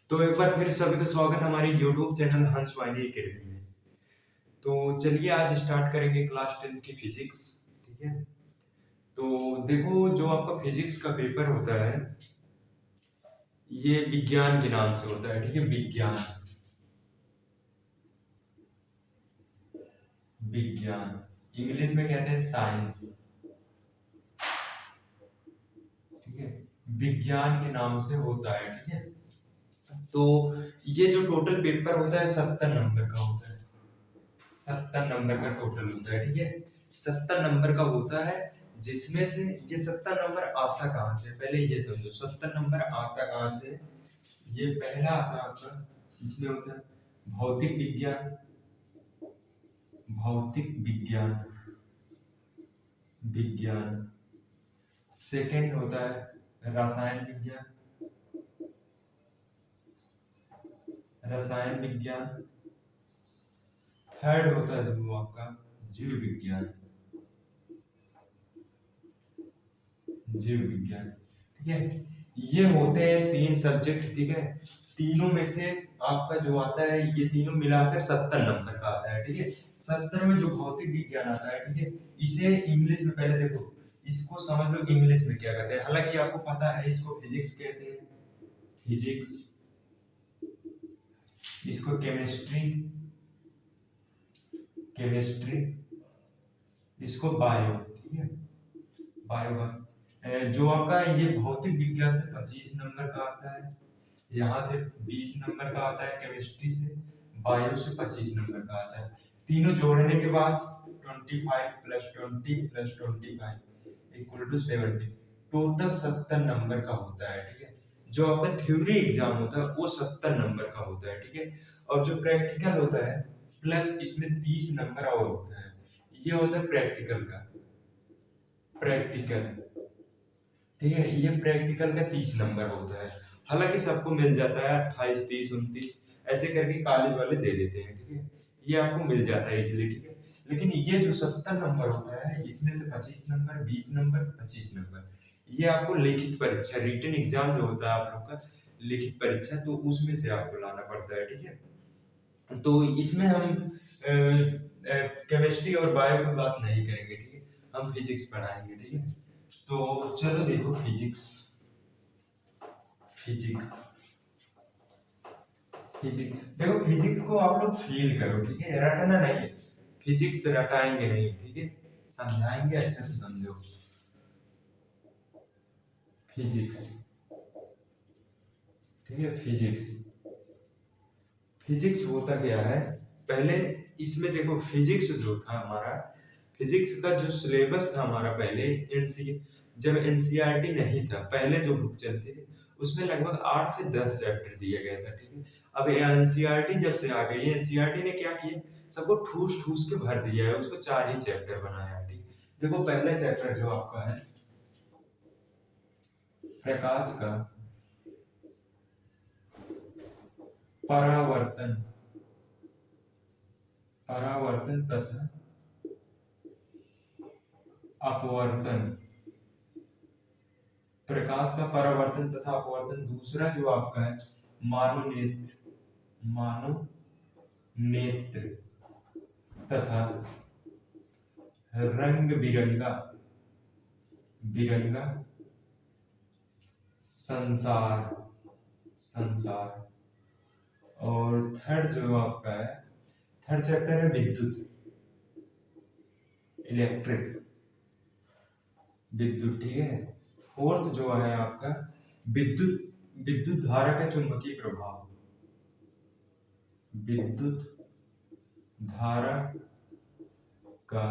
तो एक बार फिर सभी का स्वागत है हमारे YouTube चैनल हंस वाहिनी एकेडमी में। तो चलिए आज स्टार्ट करेंगे क्लास 10 की फिजिक्स। ठीक है, तो देखो जो आपका फिजिक्स का पेपर होता है ये विज्ञान के नाम से होता है। ठीक है, विज्ञान विज्ञान इंग्लिश में कहते हैं साइंस। ठीक है, विज्ञान के नाम से होता है। ठीक है, तो ये जो टोटल पेपर होता है 70 नंबर का होता है। 70 नंबर का टोटल होता है। ठीक है, 70 नंबर का होता है, जिसमें से ये 70 नंबर आता कहाँ से, पहले ये समझो 70 नंबर आता कहाँ से। ये पहला आता है आपका, इसमें होता है भौतिक विज्ञान। भौतिक विज्ञान विज्ञान सेकंड होता है रसायन विज्ञान। रसायन विज्ञान थर्ड होता है जो आपका जीव विज्ञान। जीव विज्ञान। ठीक है, ये होते हैं 3 सब्जेक्ट। ठीक है, तीनों में से आपका जो आता है ये तीनों मिलाकर 70 नंबर का आता है। ठीक है, 70 में जो भौतिक विज्ञान आता है, ठीक है, इसे इंग्लिश में पहले देखो, इसको समझ लो इंग्लिश में क्या कहते हैं। हालांकि आपको पता है इसको फिजिक्स कहते हैं, फिजिक्स। इसको केमिस्ट्री, केमिस्ट्री। इसको बायो। ठीक है, बायो। जो आपका ये भौतिक विज्ञान से 25 नंबर का आता है, यहाँ से 20 नंबर का आता है, केमिस्ट्री से, बायो से 25 नंबर का आता है। तीनों जोड़ने के बाद 25 plus 20 plus 25 equal to 70, total 70 number का होता है। ठीक है, जो आपका थ्योरी एग्जाम होता है वो 70 नंबर का होता है। ठीक है, और जो प्रैक्टिकल होता है प्लस इसमें 30 नंबर और होता है, ये होता है प्रैक्टिकल का। प्रैक्टिकल, ठीक है, ये प्रैक्टिकल का 30 नंबर होता है। हालांकि सबको मिल जाता है 28 30 29 ऐसे करके कॉलेज वाले दे देते हैं। ठीक है, ये आपको मिल जाता है इजीली। ठीक है, लेकिन ये जो 70 नंबर होता है इसमें से 25 नंबर, 20 नंबर, 25 नंबर, ये आपको लिखित परीक्षा, रिटन एग्जाम जो होता है आप लोग का, लिखित परीक्षा, तो उसमें से आपको लाना पड़ता है। ठीक है, तो इसमें हम केमिस्ट्री और बायो की बात नहीं करेंगे। ठीक है, हम फिजिक्स पढ़ाएंगे। ठीक है, तो चलो देखो फिजिक्स। फिजिक्स फिजिक्स देखो, फिजिक्स को आप लोग फील करो। ठीक है, रटना नहीं है, फिजिक्स रटाएंगे नहीं। ठीक है, समझाएंगे, अच्छे से समझो फिजिक्स। ठीक है, फिजिक्स फिजिक्स होता क्या है, पहले इसमें देखो फिजिक्स जो था हमारा, फिजिक्स का जो सिलेबस था हमारा पहले, जब एनसीईआरटी नहीं था, पहले जो बुक चलती थी उसमें लगभग 8 से 10 चैप्टर दिया गया था। ठीक है, अब एनसीईआरटी जब से आ गई, एनसीईआरटी ने क्या किया, सबको ठूस ठूस के भर दिया है, उसको 4 ही चैप्टर बनाया है। ठीक, देखो पहला चैप्टर जो आपका है प्रकाश का परावर्तन, परावर्तन तथा अपवर्तन। प्रकाश का परावर्तन तथा अपवर्तन। दूसरा जो आपका है मानोनेत्र, मानो नेत्र तथा रंग बिरंगा, बिरंगा संसार, संसार। और थर्ड जो आपका है, थर्ड चैप्टर है विद्युत, इलेक्ट्रिक, विद्युत। ठीक है, फोर्थ जो है आपका विद्युत, विद्युत धारा का चुंबकीय प्रभाव, विद्युत धारा का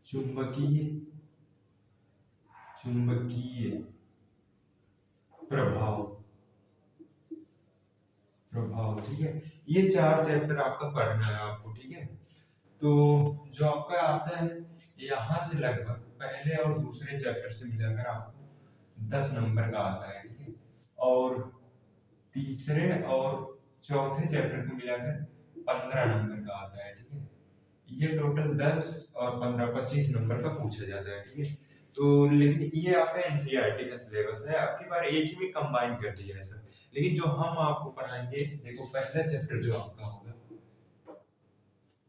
चुंबकीय, चुंबकीय प्रभाव, प्रभाव। ठीक है, ये 4 चैप्टर आपका पढ़ना है आपको। ठीक है, तो जो आपका आता है यहाँ से लगभग पहले और दूसरे चैप्टर से मिलाकर आपको 10 नंबर का आता है। ठीक है, और तीसरे और चौथे चैप्टर को मिलाकर 15 नंबर का आता है। ठीक है, ये टोटल 10 और 15 25 नंबर का पूछा जाता है। ठीक है, तो लेकिन ये आपका एनसीईआरटी का सिलेबस है, आपकी बार एक ही में कंबाइन कर दिया है सब। लेकिन जो हम आपको पढ़ाएंगे, देखो पहला चैप्टर जो आपका होगा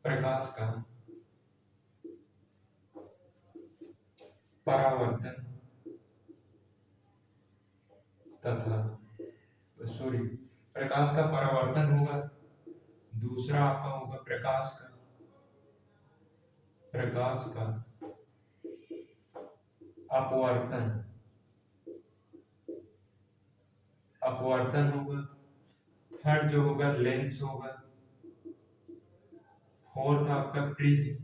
प्रकाश का परावर्तन तथा, सॉरी, प्रकाश का परावर्तन होगा, दूसरा आपका होगा प्रकाश का अपवर्तन अपवर्तन होगा, थर्ड जो होगा लेंस होगा, फोर्थ आपका प्रिज्म,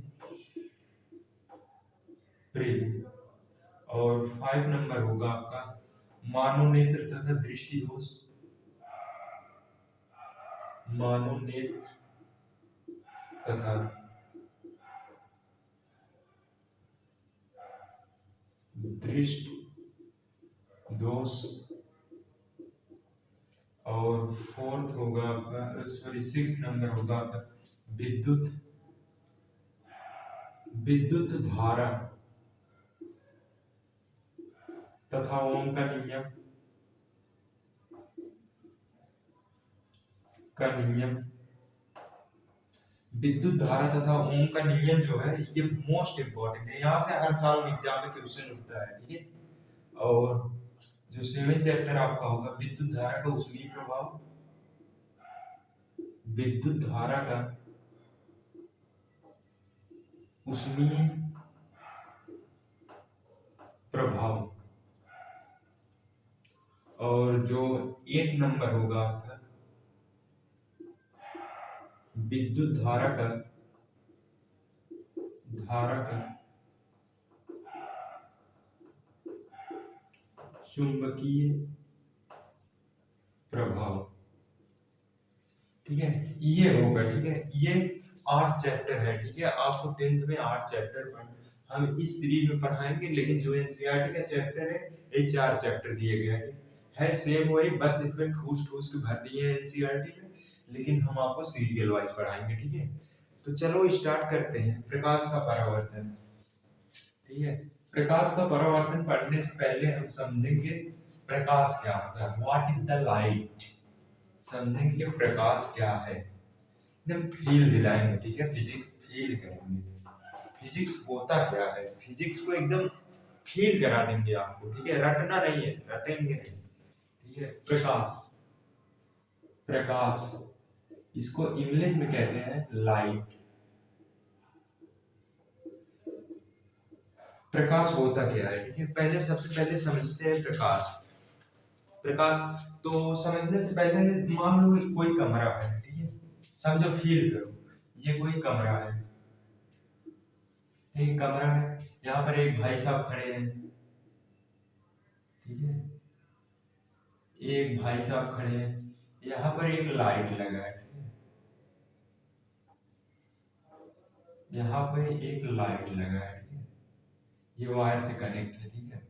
और 5 नंबर होगा आपका मानोनेत्र तथा दृष्टि दोष, मानोनेत्र तथा दृष्टि दोष, और फोर्थ होगा आपका, सॉरी 6 नंबर होगा आपका विद्युत धारा तथा ओम का नियम। विद्युत धारा तथा ओम का नियम जो है ये मोस्ट इंपॉर्टेंट है, यहाँ से हर साल एग्जाम में क्वेश्चन उठता है, ठीक है। और जो 7 चैप्टर आपका होगा विद्युत धारा का उसमें प्रभाव, विद्युत धारा का उसमें प्रभाव, और जो 8 नंबर होगा आपका विद्युत धारा का चुंबकीय प्रभाव, ठीक है, ये होगा, ठीक है। ये 8 चैप्टर है, ठीक है। आपको 10th में 8 चैप्टर हम इस सीरीज में पढ़ाएंगे, लेकिन जो एनसीईआरटी का चैप्टर है ये 4 चैप्टर दिए गए है सेम वही, बस इसमें ठूस ठूस के भर दिए हैं एनसीईआरटी में, लेकिन हम आपको सीरियल वाइज पढ़ाएंगे, ठीक है। तो चलो स्टार्ट करते हैं। प्रकाश का परावर्तन, ठीक है। प्रकाश का परावर्तन पढ़ने से पहले हम समझेंगे प्रकाश क्या होता है, व्हाट इज द लाइट, समझेंगे प्रकाश क्या है, एकदम फील दिलाएंगे, ठीक है। फिजिक्स फील करेंगे, फिजिक्स होता क्या है, फिजिक्स को एकदम फील करा देंगे आपको, ठीक है। रटना नहीं है, रटेंगे नहीं, ठीक है। प्रकाश इसको इंग्लिश में कहते हैं लाइट। प्रकाश होता क्या है, ठीक है। पहले सबसे पहले समझते हैं प्रकाश तो समझने से पहले मान लो कोई कमरा है, ठीक है, समझो, फील करो, ये कोई कमरा है, एक कमरा है, यहाँ पर एक भाई साहब खड़े हैं, ठीक है, एक भाई साहब खड़े हैं, यहाँ पर एक लाइट लगा है, ठीक है, यहाँ पर एक लाइट लगा है, ठीक है, ये वायर से कनेक्ट है, ठीक है।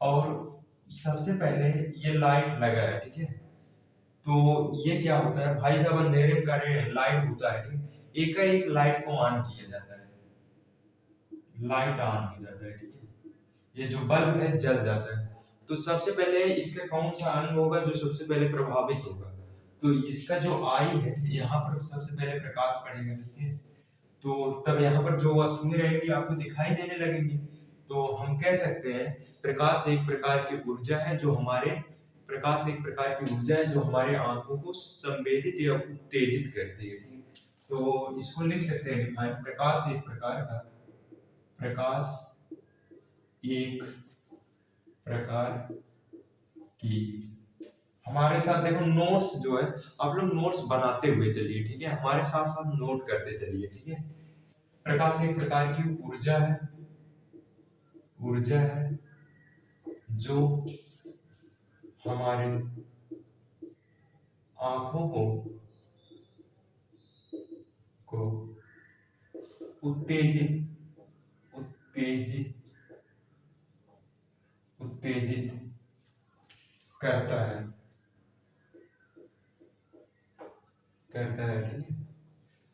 और सबसे पहले ये लाइट लगा है, ठीक है, तो ये क्या होता है, भाई साहब अंधेरे में कर रहे हैं, लाइट होता है, ठीक है, एक लाइट को ऑन किया जाता है, लाइट ऑन हो जाता है, ठीक है, ये जो बल्ब है जल जाता है। तो सबसे पहले इसका कौन सा अंग होगा जो सबसे पहले प्रभावित होगा, तो इसका जो आई है, यहाँ पर सबसे पहले प्रकाश पड़ेगा, ठीक है। तो तब यहाँ पर जो वस्तुएं रहेंगी आपको दिखाई देने लगेंगी, तो हम कह सकते हैं प्रकाश एक प्रकार की ऊर्जा है जो हमारे आंखों को संवेदित या उत्तेजित करती है, ठीक है। तो इसको लिख सकते हैं डिफाइन, प्रकाश एक प्रकार की, हमारे साथ देखो नोट्स जो है, आप लोग नोट्स बनाते हुए चलिए, ठीक है, हमारे साथ साथ नोट करते चलिए, ठीक है। प्रकाश एक प्रकार की ऊर्जा है जो हमारे आंखों को उत्तेजित उत्तेजित करता है, ठीक है।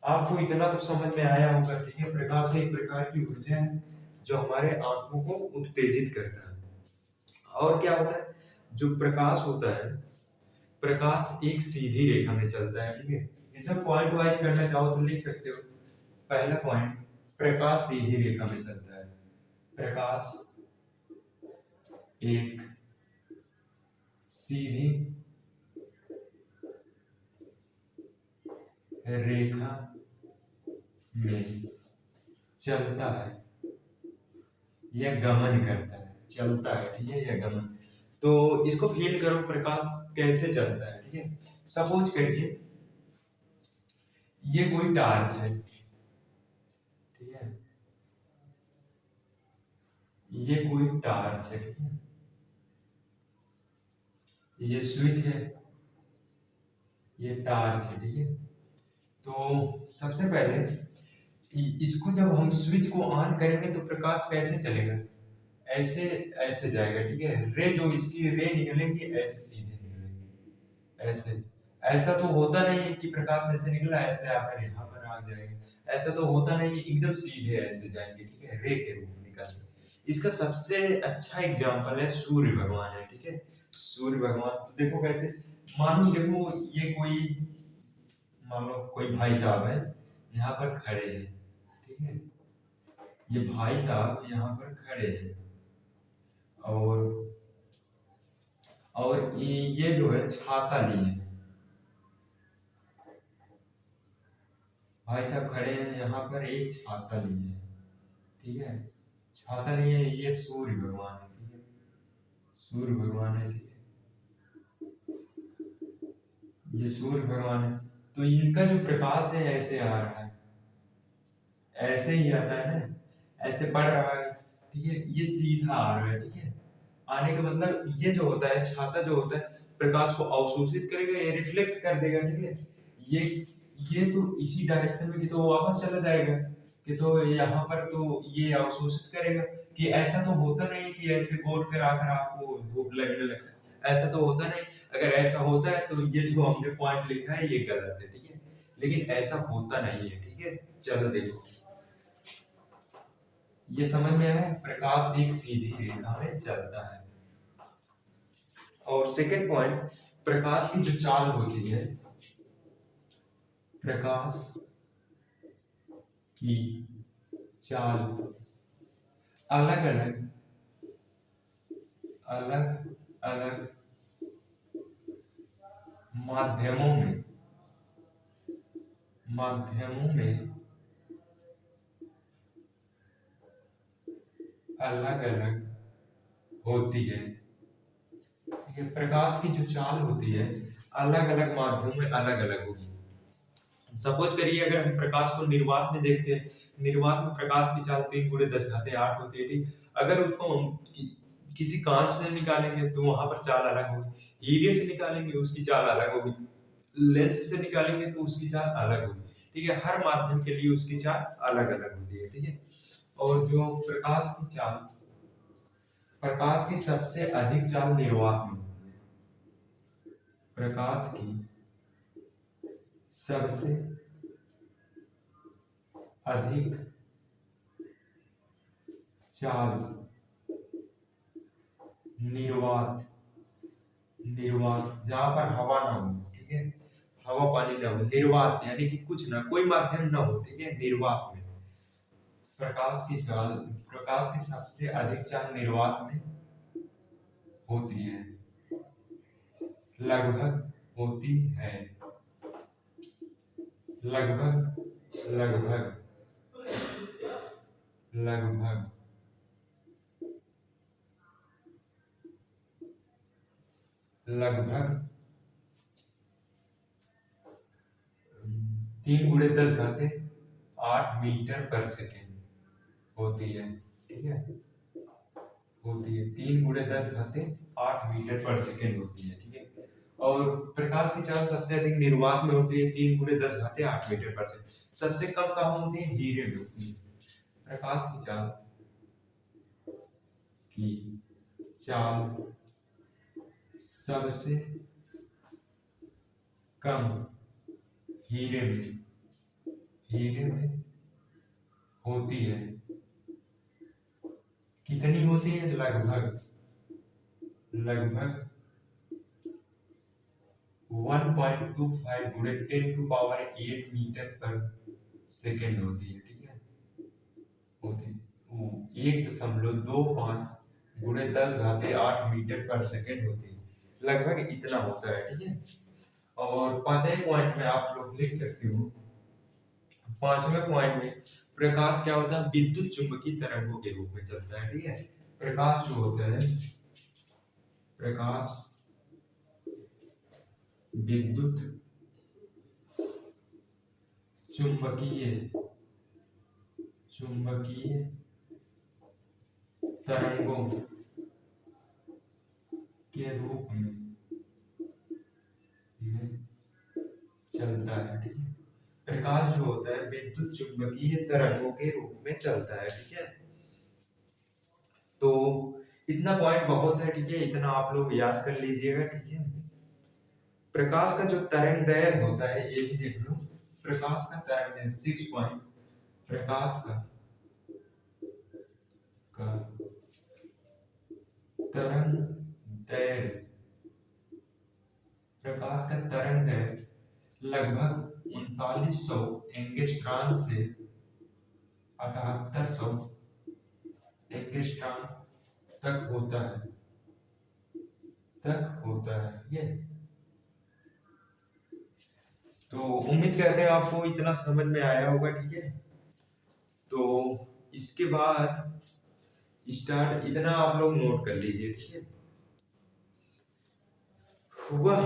आपको इतना तो समझ में आया होगा, ठीक है। प्रकाश एक प्रकार की ऊर्जा है जो हमारे आंखों को उत्तेजित करता है। और क्या होता है, जो प्रकाश होता है, प्रकाश एक सीधी रेखा में चलता है, ठीक है। इसे पॉइंट वाइज करना चाहो तो लिख सकते हो। पहला पॉइंट, प्रकाश सीधी रेखा में चलता है। प्रकाश एक सीधी रेखा में चलता है या गमन करता है, चलता है, ठीक है, या गमन। तो इसको फील करो, प्रकाश कैसे चलता है, ठीक है। सपोज करिए ये कोई टार्च है, ठीक है, ये कोई टार्च है, ठीक है, ये स्विच है, ये टार्च है, ठीक है। तो सबसे पहले इसको जब हम स्विच को ऑन करेंगे तो प्रकाश कैसे चलेगा, ऐसे ऐसे जाएगा, ठीक है। रे जो इसकी रे निकलेंगी ऐसे सीधे निकलेंगी, ऐसे। ऐसा तो होता नहीं है कि प्रकाश ऐसे निकला ऐसे आकर यहाँ पर आ जाएगा, ऐसा तो होता नहीं है, एकदम सीधे ऐसे जाएंगे, ठीक है, रे के रूप में निकलते। इसका सबसे अच्छा एग्जांपल है सूर्य भगवान है, ठीक है। सूर्य भगवान तो देखो कैसे, मानो देखो ये कोई, मान लो कोई भाई साहब है यहाँ पर खड़े हैं, ठीक है, ये भाई साहब यहाँ पर खड़े हैं, और ये जो है छाता लिए हैं। भाई साहब खड़े हैं यहाँ पर, एक छाता लिए हैं, ठीक है, छाता लिए है, ये सूर्य भगवान है, ठीक है, सूर्य भगवान है, ठीक है, ये सूर्य भगवान है। तो इनका जो प्रकाश है ऐसे आ रहा है, ऐसे ही आता है ना, ऐसे पड़ रहा है, ठीक है, ये सीधा आ रहा है, ठीक है। आने का मतलब ये जो होता है, छाता जो होता है, प्रकाश को अवशोषित करेगा, ये रिफ्लेक्ट कर देगा, ठीक है। ये ये तो इसी डायरेक्शन में कि तो वापस चला जाएगा, कि तो यहाँ पर तो ये अवशोषित करेगा। कि ऐसा तो होता नहीं कि ऐसे कोट कर आकर आपको धूप लगने लगता है, ऐसा तो होता नहीं। अगर ऐसा होता है तो ये जो हमने पॉइंट लिखा है ये गलत है, ठीक है, लेकिन ऐसा होता नहीं है, ठीक है। चलो देखो, ये समझ में आया, प्रकाश एक सीधी रेखा में चलता है। और सेकंड पॉइंट, प्रकाश की जो चाल होती है, प्रकाश की चाल अलग अलग अलग अलग माध्यमों में अलग अलग होती है। ये प्रकाश की जो चाल होती है अलग अलग माध्यमों में अलग अलग होगी। सपोज करिए अगर हम प्रकाश को निर्वात में देखते हैं, निर्वात में प्रकाश की चाल 3 गुणे 10 घाते 8 होती है, ठीक। अगर उसको हम किसी कांच से निकालेंगे तो वहां पर चाल अलग होगी, हीरे से निकालेंगे उसकी चाल अलग होगी, लेंस से निकालेंगे तो उसकी चाल अलग होगी, ठीक है। हर माध्यम के लिए उसकी चाल अलग अलग होती है, ठीक है। और जो प्रकाश की चाल, प्रकाश की सबसे अधिक चाल निर्वात में होती है। प्रकाश की सबसे अधिक चाल निर्वात, निर्वात जहां पर हवा ना हो, ठीक है, हवा पानी ना हो, निर्वात यानी कि कुछ ना, कोई माध्यम ना हो, ठीक है, निर्वात में प्रकाश की चाल, प्रकाश की सबसे अधिक चाल निर्वात में होती है, लगभग होती है, लगभग लगभग लगभग लगभग 3 गुणे 10 घाते 8 मीटर पर सेकेंड होती है, ठीक है, होती है 3 गुणे 10 घाते 8 मीटर पर सेकेंड होती है, ठीक है। और प्रकाश की चाल सबसे अधिक निर्वात में होती है, 3 गुणे 10 घाते 8 मीटर पर सेकेंड। सबसे कम कहाँ होती है, हीरे में होती है। प्रकाश की चाल सबसे कम हीरे में होती है, कितनी होती है? लगभग लगभग 1.25 गुणे 10⁸ मीटर पर सेकेंड होती है। ठीक है, होती 1.25 गुणे 10⁸ मीटर पर सेकेंड होती है, लगभग इतना होता है। ठीक है, और पांचवें पॉइंट में आप लोग लिख सकते हो, पांचवें पॉइंट में प्रकाश क्या होता है? विद्युत चुंबकीय तरंगों के रूप में चलता है। ठीक है, प्रकाश जो होता है, प्रकाश विद्युत चुंबकीय चुंबकीय तरंगों के रूप में चलता है। ठीक है, प्रकाश जो होता है विद्युत चुंबकीय तरंगों के रूप में चलता है। ठीक है, तो इतना पॉइंट बहुत है। ठीक है, इतना आप लोग याद कर लीजिएगा। ठीक है, प्रकाश का जो तरंगदैर्घ्य होता है ये भी देख लो। प्रकाश का तरंगदैर्घ्य 6 पॉइंट, प्रकाश का तरंगदैर्घ्य, प्रकाश का तरंगदैर्घ्य लगभग 3900 एंगस्ट्रॉम से 7800 एंगस्ट्रॉम तक होता है, ये। तो उम्मीद करते हैं आपको इतना समझ में आया होगा। ठीक है, तो इसके बाद स्टार्ट, इतना आप लोग नोट कर लीजिए। ठीक है, हुआ।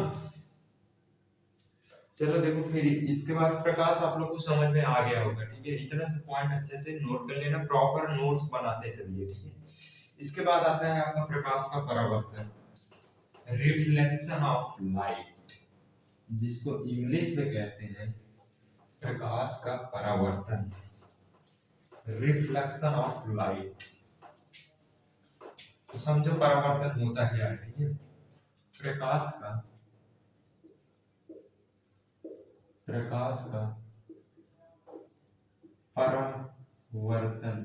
चलो देखो, फिर इसके बाद प्रकाश आप लोग को समझ में आ गया होगा। ठीक है, इतना से पॉइंट अच्छे से नोट कर लेना, प्रॉपर नोट्स बनाते चलिए। ठीक है, इसके बाद आता है आपका प्रकाश का परावर्तन, रिफ्लेक्शन ऑफ लाइट, जिसको इंग्लिश में कहते हैं प्रकाश का परावर्तन, रिफ्लेक्शन ऑफ लाइट। तो समझो परावर्तन होता क्या है। ठीक है, प्रकाश का परावर्तन,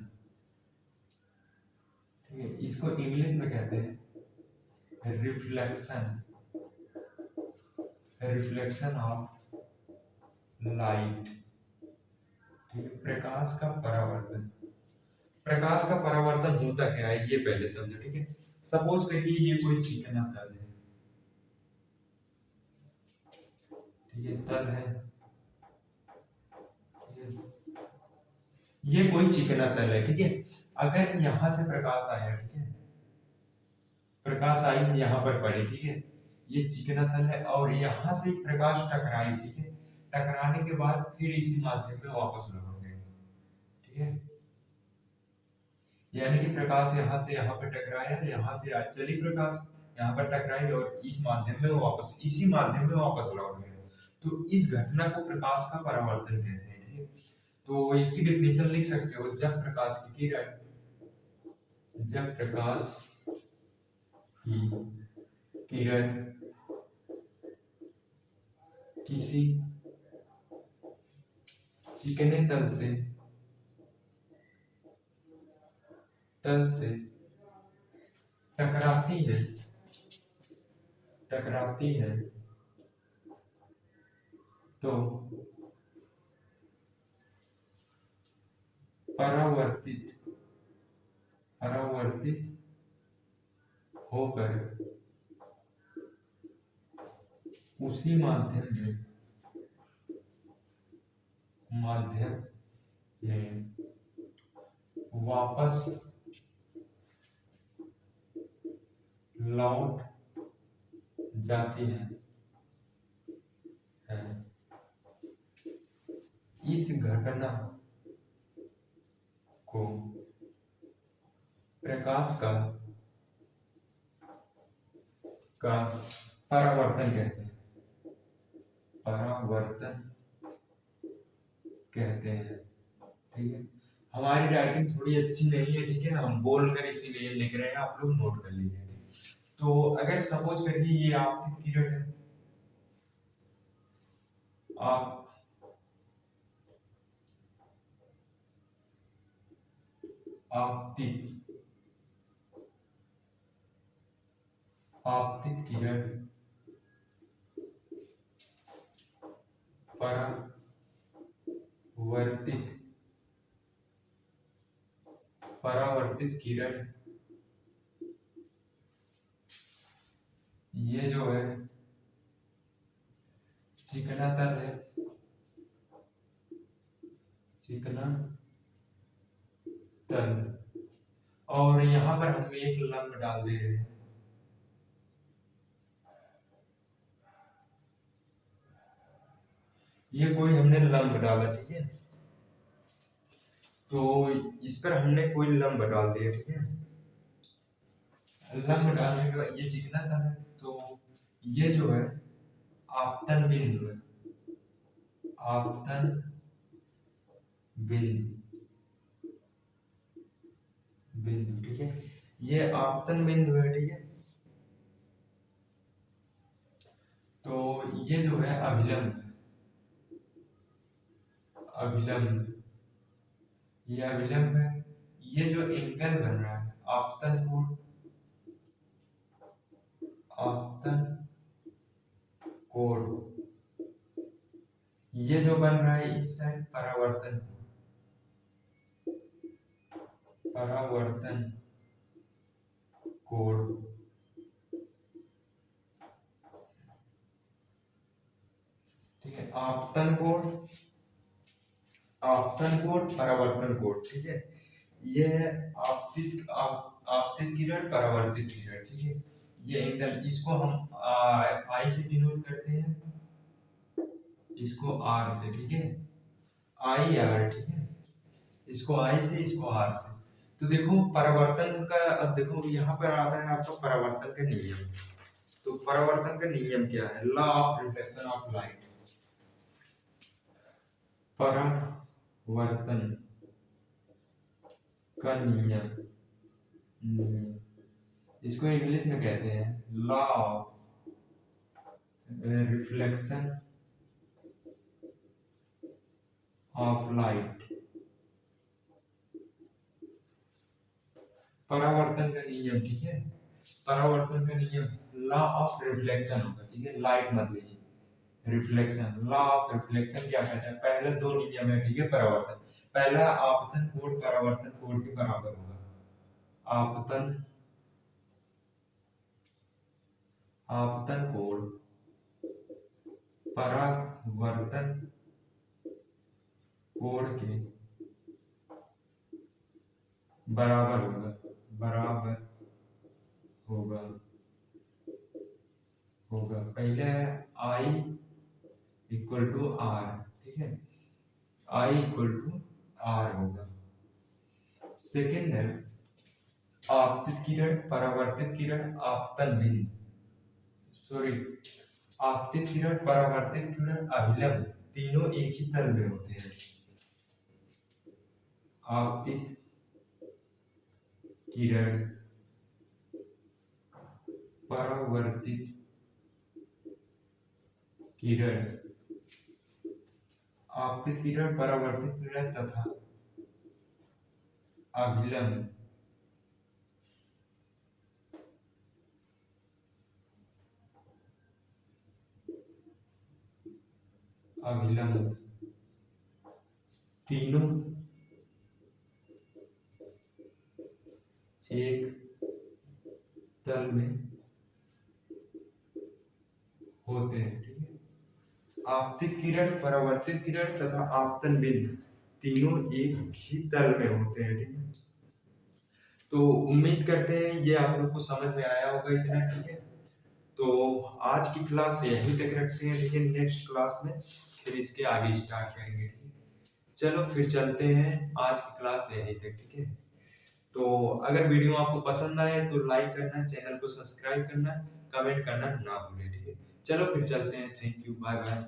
ठीक है, इसको इंग्लिश में कहते हैं रिफ्लेक्शन ऑफ लाइट। ठीक है, प्रकाश का परावर्तन, प्रकाश का परावर्तन होता क्या है ये पहले समझो। ठीक है, सपोज करिए ये कोई चिकना तल है। ठीक है, तल है, ये कोई चिकना तल है। ठीक है, अगर यहां से प्रकाश आया, ठीक है, प्रकाश आई यहाँ पर पड़ी। ठीक है, ये चिकना तल है, और यहां से प्रकाश टकराई। ठीक है, टकराने के बाद फिर इसी माध्यम में वापस लौट गए। ठीक है, यानी कि प्रकाश यहाँ से यहाँ पर टकराया, यहाँ से आज चली प्रकाश, यहाँ पर टकराई और इस माध्यम में वापस, इसी माध्यम में वापस लौट गए। तो इस घटना को प्रकाश का परावर्तन कहते हैं। ठीक है, तो इसकी डेफिनेशन लिख सकते हो, जब प्रकाश की किरण किसी चिकने तल से टकराती है तो परावर्तित होकर उसी माध्यम में वापस लौट जाती है। इस घटना को प्रकाश का परावर्तन कहते हैं, ठीक है, हमारी राइटिंग थोड़ी अच्छी नहीं है। ठीक है, हम बोल कर इसीलिए लिख रहे हैं, आप लोग नोट कर लीजिए। तो अगर सपोज करिए ये आपकी किरण है, आपकी आपतित किरण परावर्तित परावर्तित किरण, ये जो है चिकना तल है, चिकना तल, और यहां पर हम एक लंब डाल दे रहे हैं। ये कोई हमने लंब डाला, ठीक है, तो इस पर हमने कोई लंब डाल दिया, ठीक है। लंब डालने के बाद ये चिकना तल है, तो ये जो है आपतन बिंदु है, आपतन बिंदु, बिंदु, ठीक है, ये आपतन बिंदु है, ठीक है। तो ये जो है अभिलंब, अभिलंब, ये अभिलंब है। ये जो एंगल बन रहा है आपतन कोण, आपतन कोण, ये जो बन रहा है इस साइड परावर्तन, परावर्तन कोण, ठीक है, आपतन कोण, आपतन कोण, परावर्तन कोण, ठीक है। ये आपतित आपतित किरण, परावर्तित किरण, ठीक है। ये एंगल, इसको हम आई से डिनोट करते हैं, इसको आर से, ठीक है, आई आर, ठीक है, इसको आई से, इसको आर से। तो देखो परावर्तन का, अब देखो यहाँ पर आता है आपका परावर्तन का नियम। तो परावर्तन का नियम क्या है? Law of reflection of light, परावर्तन का नियम, इसको इंग्लिश में कहते हैं law of reflection of light, परावर्तन का नियम, ठीक है। परावर्तन का नियम, लॉ ऑफ रिफ्लेक्शन होगा, ठीक है, लाइट मत लीजिए, रिफ्लेक्शन, लॉ ऑफ रिफ्लेक्शन क्या कहता है? पहले दो नियम है, ठीक है, परावर्तन। पहला, आपतन कोण परावर्तन कोण के बराबर होगा, आपतन, आपतन कोण परावर्तन कोण के बराबर होगा, बराबर होगा, होगा। पहले है आई इक्वल टू आर, ठीक है, आई इक्वल टू आर होगा। सेकेंड है आपतित किरण, परावर्तित किरण, आपतन बिंदु, सॉरी, आपतित किरण, परावर्तित किरण, अभिलंब, तीनों एक ही तल में होते हैं। आपतित किरण, परावर्तित किरण, आपतित किरण, परावर्तित किरण तथा अभिलंब, अभिलंब, तीनों एक तल में होते हैं, ठीक है। आपतित किरण, परावर्तित किरण तथा आपतन बिंदु तीनों एक ही तल में होते हैं, ठीक है। तो उम्मीद करते हैं ये आप लोग को समझ में आया होगा इतना, ठीक है। तो आज की क्लास यहीं तक रखते हैं, ठीक है, नेक्स्ट क्लास में फिर इसके आगे स्टार्ट करेंगे, ठीक है। चलो फिर चलते हैं, आज की क्लास यहीं तक, ठीक है। तो अगर वीडियो आपको पसंद आए तो लाइक करना, चैनल को सब्सक्राइब करना, कमेंट करना ना भूलें, ठीक है। चलो फिर चलते हैं, थैंक यू, बाय बाय।